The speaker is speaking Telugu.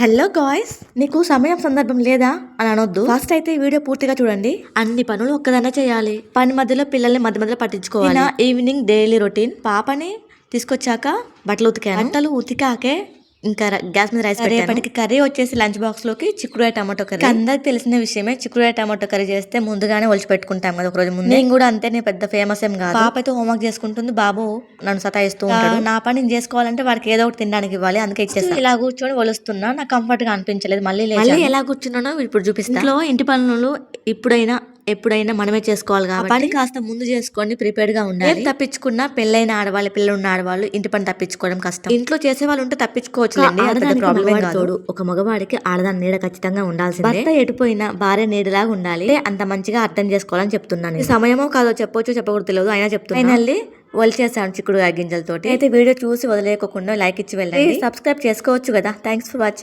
హలో గాయ్స్, నీకు సమయం సందర్భం లేదా అని అనొద్దు. ఫస్ట్ అయితే ఈ వీడియో పూర్తిగా చూడండి. అన్ని పనులు ఒక్కదానే చేయాలి. పని మధ్యలో పిల్లల్ని మధ్య మధ్యలో పట్టించుకోవాలి. Evening daily routine. పాపని తీసుకొచ్చాక బట్టలు ఉతికాను. బట్టలు ఉతికాకే ఇంకా గ్యాస్ మీద రైస్ పెట్టాను. రేపటికి కర్రీ వచ్చేసి లంచ్ బాక్స్ లోకి చిక్కుడుకాయ టమాటో కర్రీ. అందరికి తెలిసిన విషయమే, చిక్కుడుకాయ టమాటో కర్రీ చేస్తే ముందుగానే ఒలిచి పెట్టుకుంటాం కదా ఒక రోజు ముందు. నేను కూడా అంతే, నేను పెద్ద ఫేమస్ ఏం కాదు. పాప అయితే హోంవర్క్ చేసుకుంటుంది, బాబు నన్ను సతాయిస్తూ ఉంటాడు. నా పని నేను చేసుకోవాలంటే వాడికి ఏదో ఒకటి తినడానికి ఇవ్వాలి, అందుకే ఇచ్చేస్తాను. ఇలా కూర్చొని ఒలుస్తున్నా, నాకు కంఫర్ట్ గా అనిపించలేదు. మళ్ళీ ఎలా కూర్చున్నానో ఇప్పుడు చూపిస్తాను. ఇంట్లో ఇంటి పనులు ఎప్పుడైనా మనమే చేసుకోవాలి కాబట్టి పని కాస్త ముందు చేసుకొని ప్రిపేర్డ్ గా ఉండాలి. తప్పించుకున్నా పెళ్ళైన ఆడవాళ్ళు, పిల్లలున్న ఆడవాళ్ళు ఇంటి పని తప్పించుకోవడం కష్టం. ఇంట్లో చేసే వాళ్ళు ఉంటే తప్పించుకోవచ్చు. ఒక మగవాడికి ఆడదాని నీడ ఖచ్చితంగా ఉండాల్సిందే. భర్త ఎటుపోయినా భార్య నీడలాగా ఉండాలి. అంత మంచిగా అర్థం చేసుకోవాలని చెప్తున్నాను. ఈ సమయమో కాదో చెప్పొచ్చు చెప్పకూడదు తెలియదు, అయినా చెప్తున్నా. ఫైనల్లీ వలిచేసాను చిక్కుడుకాయ గింజలతోటి. అయితే వీడియో చూసి వదిలేయకుండా లైక్ ఇచ్చి వెళ్ళండి. సబ్స్క్రైబ్ చేసుకోవచ్చు కదా. Thanks for watching.